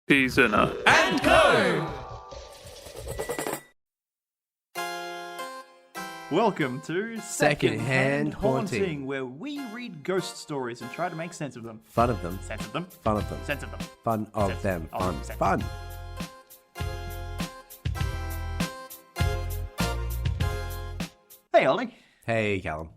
Seasoner and Co. Welcome to Second-Hand Haunting, where we read ghost stories and try to make sense of them. Fun of them. Sense of them. Fun of them. Sense of them. Fun of Sense them. of Fun. sense. Fun. Hey, Ollie. Hey, Callum.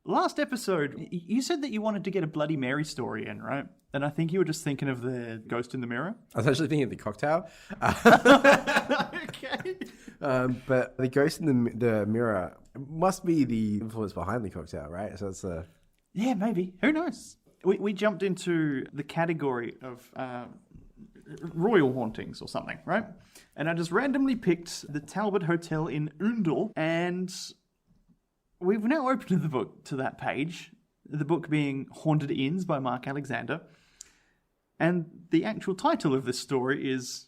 Last episode, you said that you wanted to get a Bloody Mary story in, right? And I think you were just thinking of the ghost in the mirror. I was actually thinking of the cocktail. Okay. But the ghost in the mirror must be the influence behind the cocktail, right? So it's a... Yeah, maybe. Who knows? We jumped into the category of royal hauntings or something, right? And I just randomly picked the Talbot Hotel in Oundle, and we've now opened the book to that page, the book being Haunted Inns by Marc Alexander. And the actual title of this story is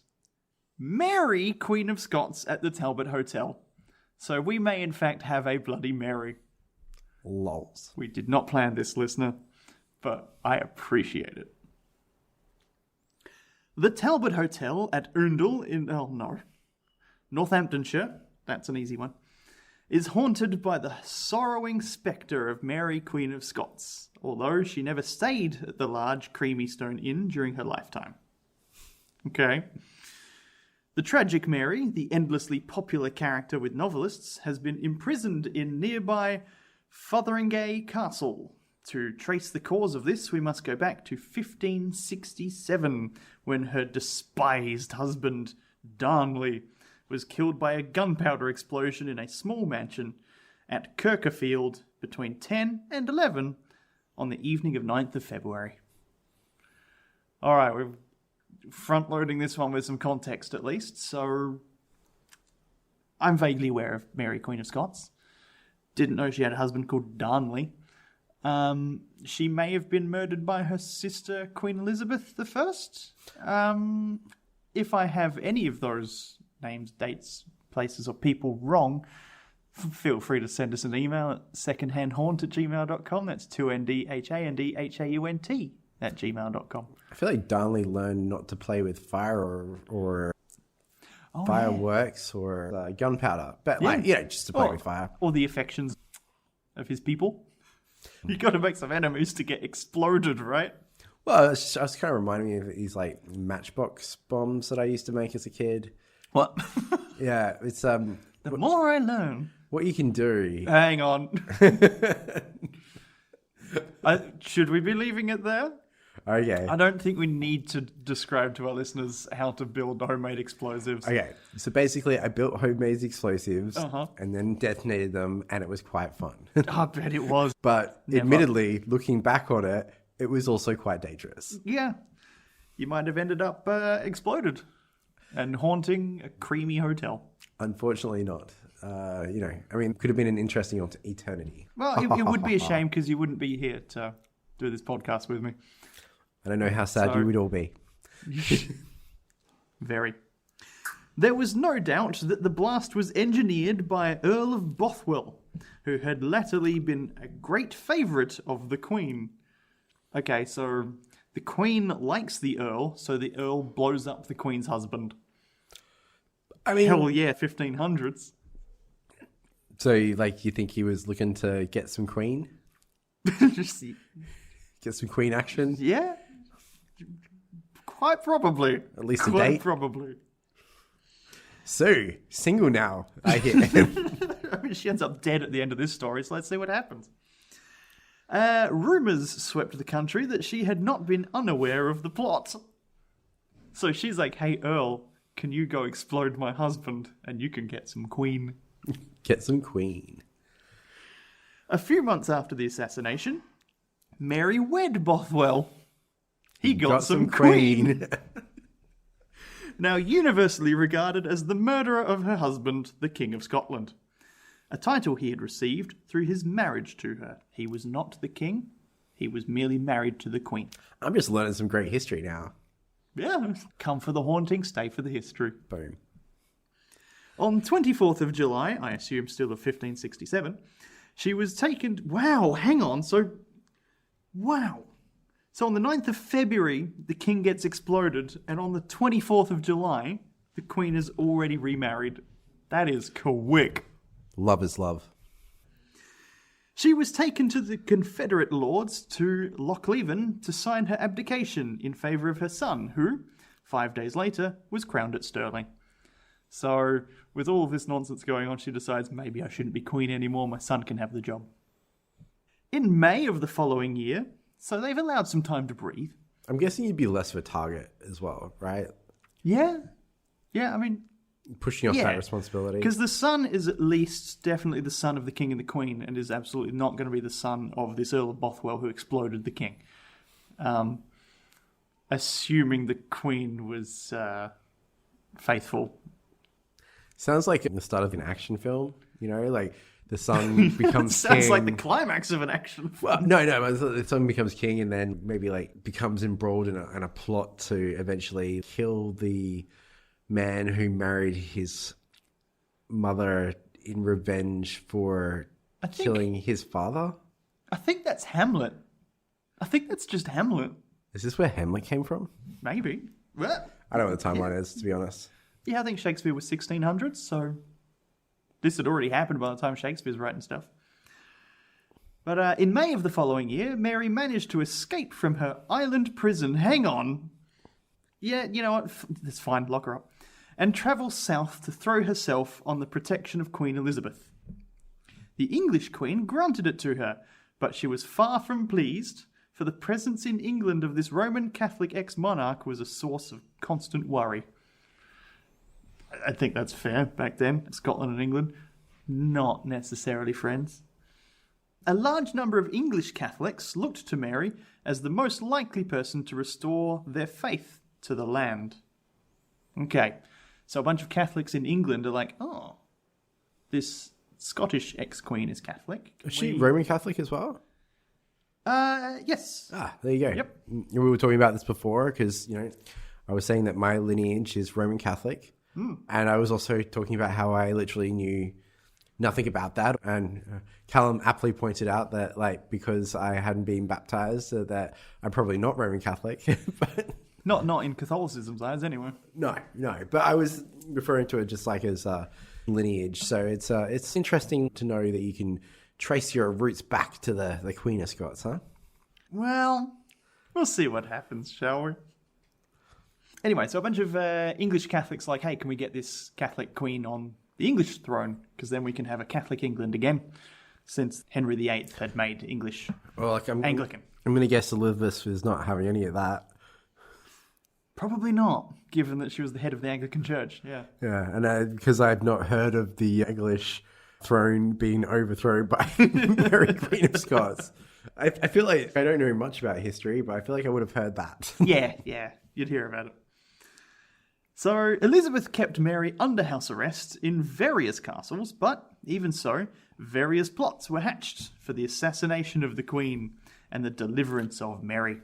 Mary, Queen of Scots at the Talbot Hotel. So we may in fact have a Bloody Mary. Lols. We did not plan this, listener, but I appreciate it. The Talbot Hotel at Oundle in, Northamptonshire, that's an easy one, is haunted by the sorrowing spectre of Mary, Queen of Scots, although she never stayed at the large Creamy Stone Inn during her lifetime. Okay. The tragic Mary, the endlessly popular character with novelists, has been imprisoned in nearby Fotheringay Castle. To trace the cause of this, we must go back to 1567, when her despised husband, Darnley, was killed by a gunpowder explosion in a small mansion at Kirkerfield between 10 and 11 on the evening of 9th of February. All right, we're front-loading this one with some context at least, so I'm vaguely aware of Mary, Queen of Scots. Didn't know she had a husband called Darnley. She may have been murdered by her sister, Queen Elizabeth I. If I have any of those names, dates, places, or people wrong, feel free to send us an email at secondhandhaunt@gmail.com. That's 2ndhandhaunt@gmail.com. I feel like Darnley learned not to play with fire or fireworks or gunpowder. But, just to play with fire. Or the affections of his people. You got to make some enemies to get exploded, right? Well, I was kind of reminding me of these, matchbox bombs that I used to make as a kid. What? Yeah, it's... The more I learn... What you can do... Hang on. Should we be leaving it there? Okay. I don't think we need to describe to our listeners how to build homemade explosives. Okay, so basically I built homemade explosives Uh-huh. and then detonated them, and it was quite fun. I bet it was. But Never. admittedly, looking back on it, it was also quite dangerous. Yeah. You might have ended up exploded and haunting a creamy hotel. Unfortunately not. Could have been an interesting eternity. Well, it would be a shame because you wouldn't be here to do this podcast with me. I don't know how sad you would all be. Very. There was no doubt that the blast was engineered by Earl of Bothwell, who had latterly been a great favourite of the Queen. Okay, so the Queen likes the Earl, so the Earl blows up the Queen's husband. I mean... Hell yeah, 1500s. So, you think he was looking to get some Queen? Just, Get some Queen action? yeah. Quite probably. At least a Quite date? probably. So, single now, I hear. I mean, she ends up dead at the end of this story, so let's see what happens. Rumours swept the country that she had not been unaware of the plot. So she's like, hey, Earl, can you go explode my husband and you can get some Queen? Get some Queen. A few months after the assassination, Mary wed Bothwell. He got some Queen. Now universally regarded as the murderer of her husband, the King of Scotland. A title he had received through his marriage to her. He was not the king, he was merely married to the Queen. I'm just learning some great history now. Yeah, come for the haunting, stay for the history. Boom. On 24th of July, I assume still of 1567, she was taken... Wow, hang on, so... Wow. So on the 9th of February, the king gets exploded, and on the 24th of July, the queen is already remarried. That is quick. Love is love. She was taken to the Confederate lords to Lochleven to sign her abdication in favour of her son, who, 5 days later, was crowned at Stirling. So, with all of this nonsense going on, she decides, maybe I shouldn't be queen anymore, my son can have the job. In May of the following year, so they've allowed some time to breathe. I'm guessing you'd be less of a target as well, right? Yeah. Yeah, I mean... Pushing off that responsibility. Because the son is at least definitely the son of the king and the queen, and is absolutely not going to be the son of this Earl of Bothwell who exploded the king. Assuming the queen was faithful. Sounds like the start of an action film, you know, like the son becomes Sounds king. like the climax of an action film. Well, no, the son becomes king and then maybe like becomes embroiled in a plot to eventually kill the man who married his mother in revenge for killing his father. I think that's Hamlet. I think that's just Hamlet. Is this where Hamlet came from? Maybe. Well, I don't know what the timeline is, to be honest. yeah, I think Shakespeare was 1600s, so this had already happened by the time Shakespeare's writing stuff. But in May of the following year, Mary managed to escape from her island prison. Hang on. Yeah, you know what? It's fine. Lock her up. And travel south to throw herself on the protection of Queen Elizabeth. The English queen granted it to her, but she was far from pleased, for the presence in England of this Roman Catholic ex-monarch was a source of constant worry. I think that's fair back then. Scotland and England, not necessarily friends. A large number of English Catholics looked to Mary as the most likely person to restore their faith to the land. Okay, so a bunch of Catholics in England are like, oh, this Scottish ex-queen is Catholic. Is she Roman Catholic as well? Yes. Ah, there you go. Yep. We were talking about this before because, you know, I was saying that my lineage is Roman Catholic. And I was also talking about how I literally knew nothing about that. And Callum aptly pointed out that, like, because I hadn't been baptized, that I'm probably not Roman Catholic. But Not in Catholicism's eyes, anyway. No. But I was referring to it just like as lineage. So it's interesting to know that you can trace your roots back to the Queen of Scots, huh? Well, we'll see what happens, shall we? Anyway, so a bunch of English Catholics like, hey, can we get this Catholic queen on the English throne? Because then we can have a Catholic England again, since Henry VIII had made English Anglican. I'm going to guess Elizabeth is not having any of that. Probably not, given that she was the head of the Anglican Church, yeah. Yeah, and because I've not heard of the English throne being overthrown by Mary Queen of Scots. I feel like I don't know much about history, but I feel like I would have heard that. Yeah, you'd hear about it. So Elizabeth kept Mary under house arrest in various castles, but even so, various plots were hatched for the assassination of the Queen and the deliverance of Mary.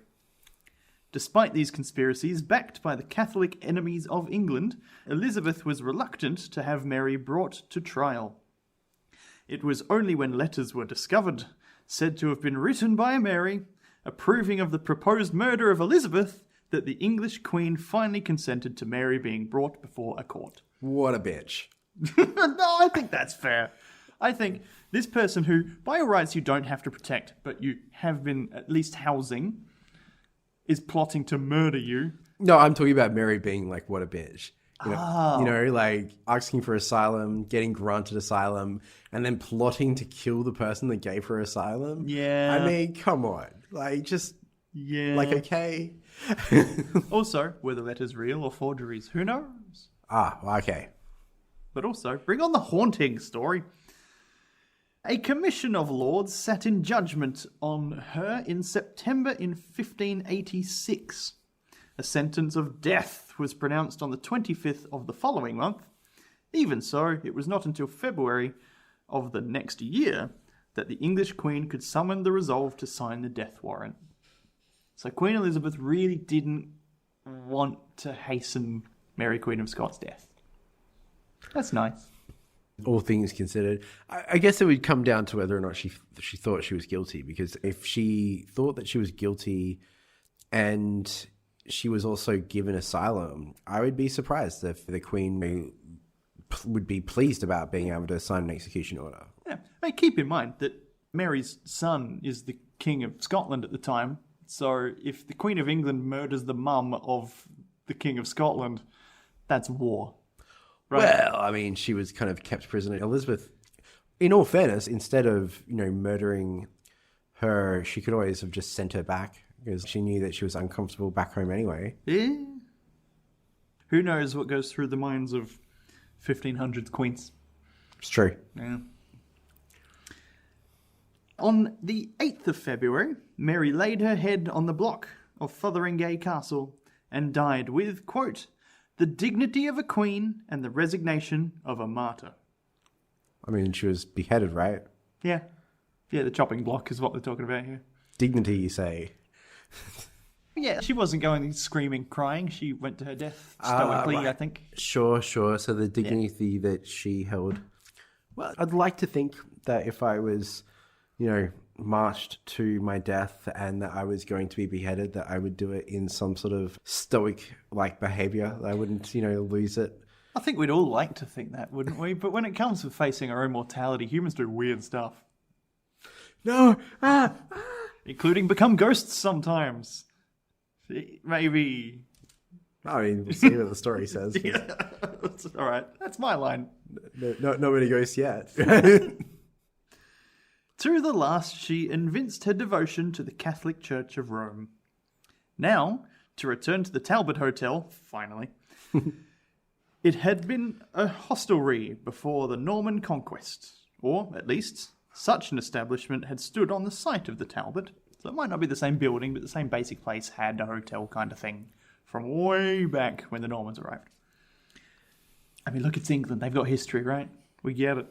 Despite these conspiracies, backed by the Catholic enemies of England, Elizabeth was reluctant to have Mary brought to trial. It was only when letters were discovered, said to have been written by Mary, approving of the proposed murder of Elizabeth, that the English Queen finally consented to Mary being brought before a court. What a bitch. No, I think that's fair. I think this person who, by your rights, you don't have to protect, but you have been at least housing, is plotting to murder you. No, I'm talking about Mary being like, what a bitch. You know, like asking for asylum, getting granted asylum, and then plotting to kill the person that gave her asylum. Yeah. I mean, come on. Like, just, okay. Also, were the letters real or forgeries? Who knows? Okay. But also, bring on the haunting story. A commission of lords sat in judgment on her in September in 1586. A sentence of death was pronounced on the 25th of the following month. Even so, it was not until February of the next year that the English Queen could summon the resolve to sign the death warrant. So Queen Elizabeth really didn't want to hasten Mary Queen of Scots' death. That's nice. All things considered, I guess it would come down to whether or not she thought she was guilty. Because if she thought that she was guilty, And she was also given asylum. I would be surprised if the Queen would be pleased about being able to sign an execution order. Yeah. Hey, keep in mind that Mary's son is the King of Scotland at the time. So if the Queen of England murders the mum of the King of Scotland, that's war. Right? Well, I mean, she was kind of kept prisoner. Elizabeth, in all fairness, instead of, murdering her, she could always have just sent her back because she knew that she was uncomfortable back home anyway. Yeah. Who knows what goes through the minds of 1500s queens? It's true. Yeah. On the 8th of February, Mary laid her head on the block of Fotheringay Castle and died with, quote, the dignity of a queen and the resignation of a martyr. I mean, she was beheaded, right? Yeah. Yeah, the chopping block is what they're talking about here. Dignity, you say? Yeah, she wasn't going screaming, crying. She went to her death stoically, right. I think. Sure. So the dignity that she held. Well, I'd like to think that if I was, marched to my death and that I was going to be beheaded, that I would do it in some sort of stoic-like behavior. I wouldn't, lose it. I think we'd all like to think that, wouldn't we? But when it comes to facing our own mortality, humans do weird stuff. No! Including become ghosts sometimes. Maybe. I mean, we'll see what the story says. Yeah, that's all right. That's my line. Not many ghosts yet. To the last, she evinced her devotion to the Catholic Church of Rome. Now, to return to the Talbot Hotel, finally, it had been a hostelry before the Norman conquest, or, at least, such an establishment had stood on the site of the Talbot. So it might not be the same building, but the same basic place had a hotel kind of thing from way back when the Normans arrived. I mean, look, it's England. They've got history, right? We get it.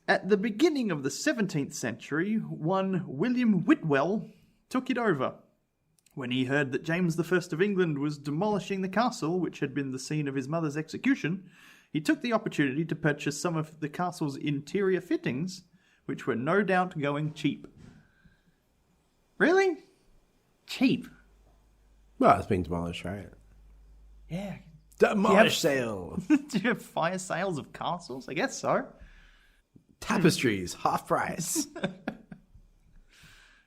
At the beginning of the 17th century, one William Whitwell took it over. When he heard that James I of England was demolishing the castle, which had been the scene of his mother's execution, he took the opportunity to purchase some of the castle's interior fittings, which were no doubt going cheap. Really? Cheap? Well, it's been demolished, right? Yeah. Demolish sale! Do you have fire sales of castles? I guess so. Tapestries, half price.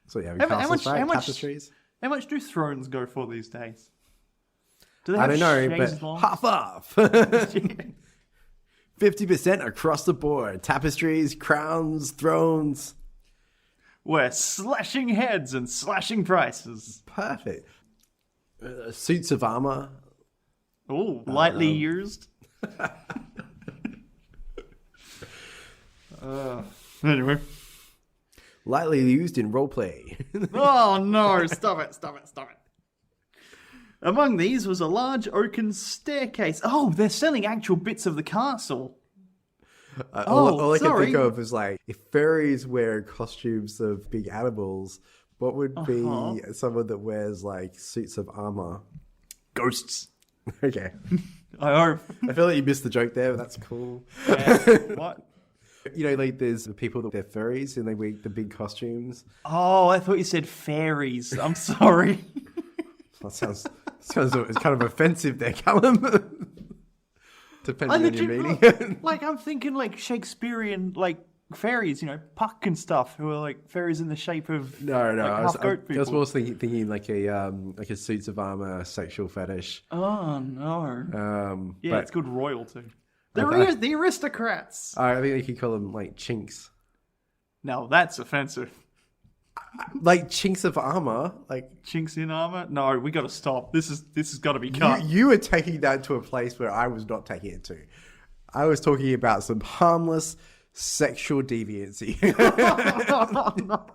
So yeah, tapestries. How much do thrones go for these days? Do they I have don't know, but chaise-longue? half off. 50% across the board. Tapestries, crowns, thrones. We're slashing heads and slashing prices. Perfect. Suits of armor. Oh, lightly used. Anyway. Lightly used in roleplay. Oh no, stop it. Among these was a large oaken staircase. Oh, they're selling actual bits of the castle. All I can sorry. think of is like, if fairies wear costumes of big animals, what would be someone that wears like suits of armor? Ghosts. Okay. I hope. I feel like you missed the joke there, but that's cool. Yeah. What? Like there's the people that they're furries and they wear the big costumes. Oh, I thought you said fairies. I'm sorry. That sounds it's kind of offensive there, Callum. Depending on your meaning. Like, I'm thinking like Shakespearean, like fairies, Puck and stuff, who are like fairies in the shape of No. like, I half-goat people. was more thinking like a suits of armor sexual fetish. Oh, no. Yeah, but it's good royalty. The aristocrats. I think they could call them like chinks. Now, that's offensive. Like chinks of armor, like Chinks in armor? No, we got to stop. This has got to be cut. you were taking that to a place where I was not taking it to. I was talking about some harmless sexual deviancy. Oh, no.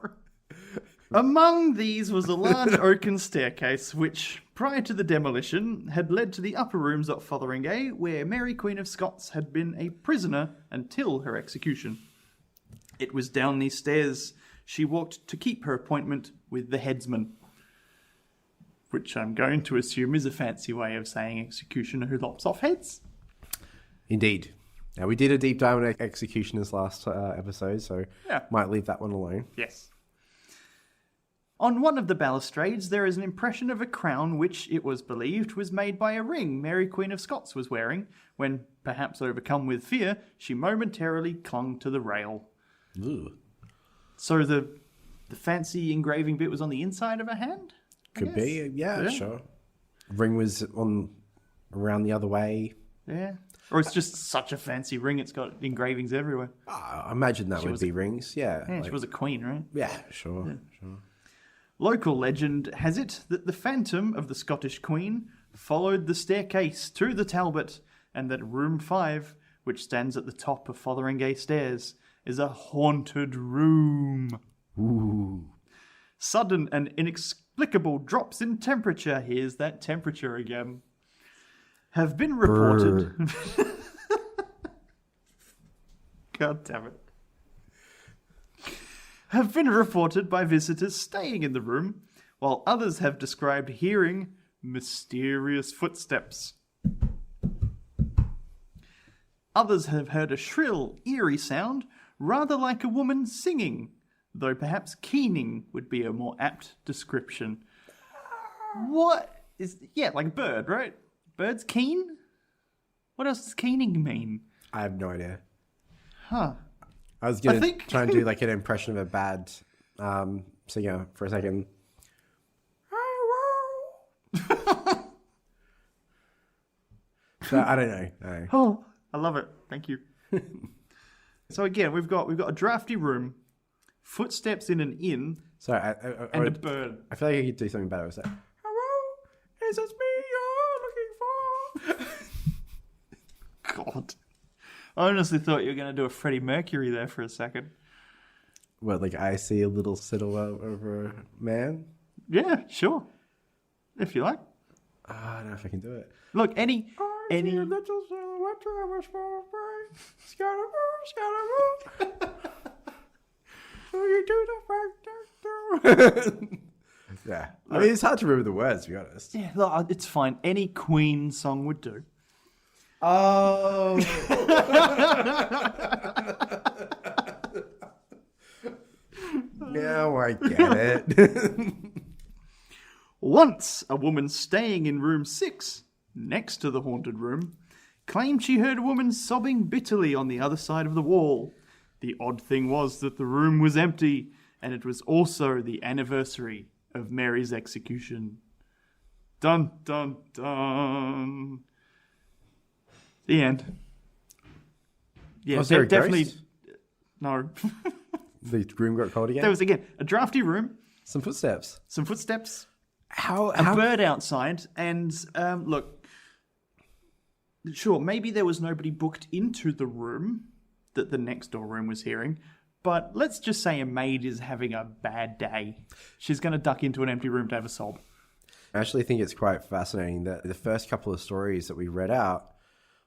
Among these was a large oaken staircase, which, prior to the demolition, had led to the upper rooms at Fotheringay, where Mary Queen of Scots had been a prisoner until her execution. It was down these stairs she walked to keep her appointment with the headsman, which I'm going to assume is a fancy way of saying executioner who lops off heads. Indeed. Now, we did a deep dive on executioners last episode, so Yeah. might leave that one alone. Yes. On one of the balustrades, there is an impression of a crown which, it was believed, was made by a ring Mary Queen of Scots was wearing when, perhaps overcome with fear, she momentarily clung to the rail. Ooh. So the fancy engraving bit was on the inside of her hand? Could be, yeah, sure. Ring was around the other way. Yeah. Or it's just such a fancy ring, it's got engravings everywhere. I imagine that would be rings, yeah. Yeah, she was a queen, right? Yeah, sure. Local legend has it that the phantom of the Scottish Queen followed the staircase to the Talbot, and that room 5, which stands at the top of Fotheringay Stairs, is a haunted room. Ooh. Sudden and inexplicable drops in temperature, here's that temperature again, have been reported. God damn it. Have been reported by visitors staying in the room, while others have described hearing mysterious footsteps. Others have heard a shrill, eerie sound, rather like a woman singing, though perhaps keening would be a more apt description. What is... Yeah, like a bird, right? Birds keen? What else does keening mean? I have no idea. Huh. I was going to try and do like an impression of a bad singer for a second. So, I don't know. No. Oh, I love it. Thank you. So again, we've got a drafty room, footsteps in an inn, Sorry, and a bird. I feel like I could do something better. Was that, hello, is this me you're looking for? God. I honestly thought you were going to do a Freddie Mercury there for a second. What, like I see a little silhouette over a man? Yeah, sure. If you like. I don't know if I can do it. Look, any... See a little silhouette over a brain. Scaramouche. So you do the right. Yeah. I mean, it's hard to remember the words, to be honest. Yeah, look, it's fine. Any Queen song would do. Oh. Now I get it. Once, a woman staying in room 6, next to the haunted room, claimed she heard a woman sobbing bitterly on the other side of the wall. The odd thing was that the room was empty, and it was also the anniversary of Mary's execution. Dun, dun, dun. The end. Yeah, Was there a definitely. ghost? No. The room got cold again? There was, again, a drafty room, Some footsteps. some footsteps, How? a bird outside, and look, sure, maybe there was nobody booked into the room that the next door room was hearing, but let's just say a maid is having a bad day. She's going to duck into an empty room to have a sob. I actually think it's quite fascinating that the first couple of stories that we read out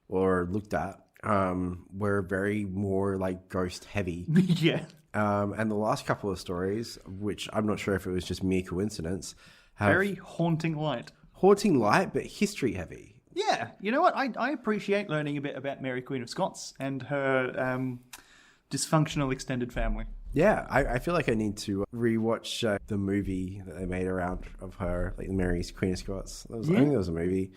or looked at were very more like ghost heavy. Yeah. And the last couple of stories, which I'm not sure if it was just mere coincidence, have Very haunting light. haunting light, but history heavy. Yeah, you know what? I appreciate learning a bit about Mary Queen of Scots and her dysfunctional extended family. Yeah, I feel like I need to rewatch the movie that they made around of her, like Mary's Queen of Scots. I think there was a movie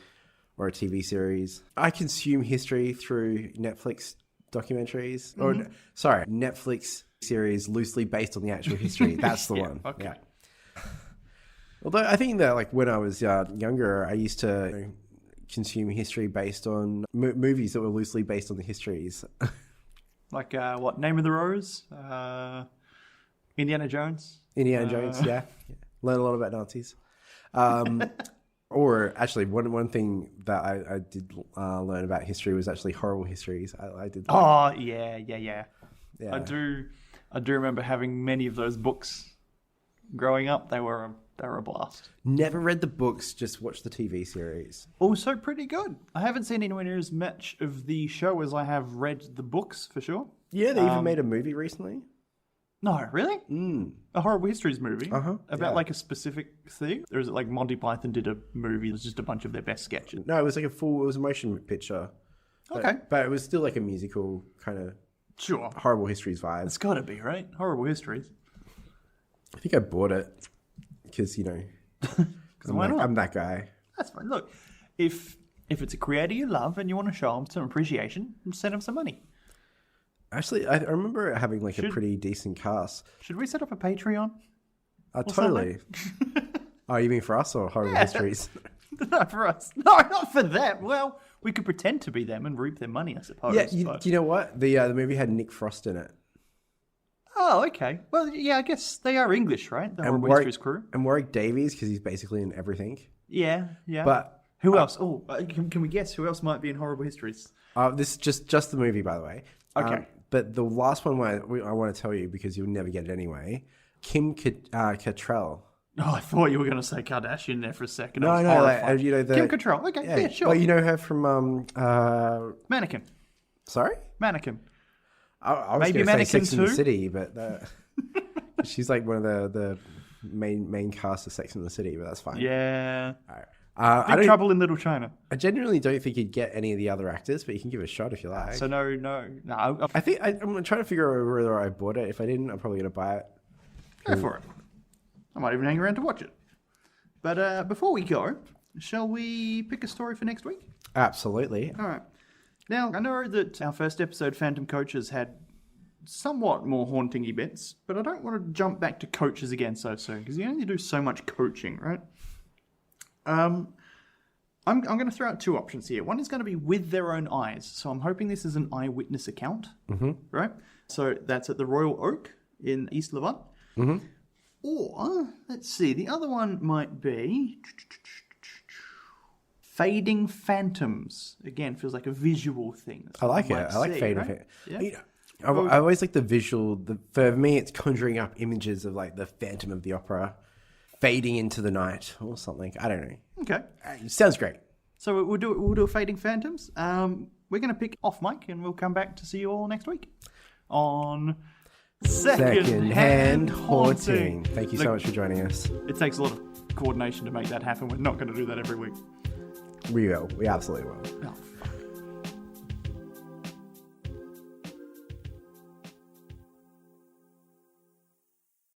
or a TV series. I consume history through Netflix documentaries. Or, sorry, Netflix series loosely based on the actual history. That's the one. Okay. Yeah. Although I think that like when I was younger, I used to consume history based on movies that were loosely based on the histories. Like, what, Name of the Rose? Indiana Jones? Indiana Jones, yeah. Learn a lot about Nazis. Or actually, one thing that I did learn about history was actually horrible histories. I did. Oh, yeah. Yeah. I do remember having many of those books growing up. They were a blast. Never read the books, just watched the TV series. Also pretty good. I haven't seen anywhere near as much of the show as I have read the books, for sure. Yeah, they even made a movie recently. No, really? A Horrible Histories movie? About like a specific thing? Or is it like Monty Python did a movie that's just a bunch of their best sketches? No, it was like it was a motion picture. Okay. But it was still like a musical kind of Sure. Horrible Histories vibe. It's got to be, right? Horrible Histories. I think I bought it. because, you know, Why not? I'm that guy. That's fine. Look, if it's a creator you love and you want to show them some appreciation, send them some money. Actually, I remember having like a pretty decent cast. Should we set up a Patreon? Totally. Oh, you mean for us or Horrible Histories? No, for us. No, not for them. Well, we could pretend to be them and reap their money, I suppose. Yeah, you know what? The movie had Nick Frost in it. Oh, okay. Well, yeah, I guess they are English, right? The Horrible Histories crew. And Warwick Davies, because he's basically in everything. Yeah. But who else? Oh, can we guess who else might be in Horrible Histories? This is just the movie, by the way. Okay. But the last one I want to tell you because you'll never get it anyway. Kim Cattrall. Oh, I thought you were going to say Kardashian there for a second. No, like, you know Kim Cattrall. Okay, yeah, sure. Well, you know her from Mannequin. Sorry? Mannequin. I was going to say Sex and the City, but she's like one of the main cast of Sex and the City, but that's fine. Yeah. All right. Big Trouble in Little China. I genuinely don't think you'd get any of the other actors, but you can give it a shot if you like. So no. I think I'm trying to figure out whether I bought it. If I didn't, I'm probably going to buy it. Go for it. I might even hang around to watch it. But before we go, shall we pick a story for next week? Absolutely. All right. Now, I know that our first episode, Phantom Coaches, had somewhat more haunting events, but I don't want to jump back to coaches again so soon, because you only do so much coaching, right? I'm going to throw out two options here. One is going to be with their own eyes. So I'm hoping this is an eyewitness account, right? So that's at the Royal Oak in East Levant. Mm-hmm. Or, let's see, the other one might be Fading Phantoms. Again, feels like a visual thing. I like it. I like Fading Phantoms. Yeah. I always like the visual. For me, it's conjuring up images of like the Phantom of the Opera fading into the night or something. I don't know. Okay. Sounds great. So we'll do a Fading Phantoms. We're going to pick off mic and we'll come back to see you all next week on Second-Hand Haunting. Thank you so much for joining us. It takes a lot of coordination to make that happen. We're not going to do that every week. We will. We absolutely will. Oh,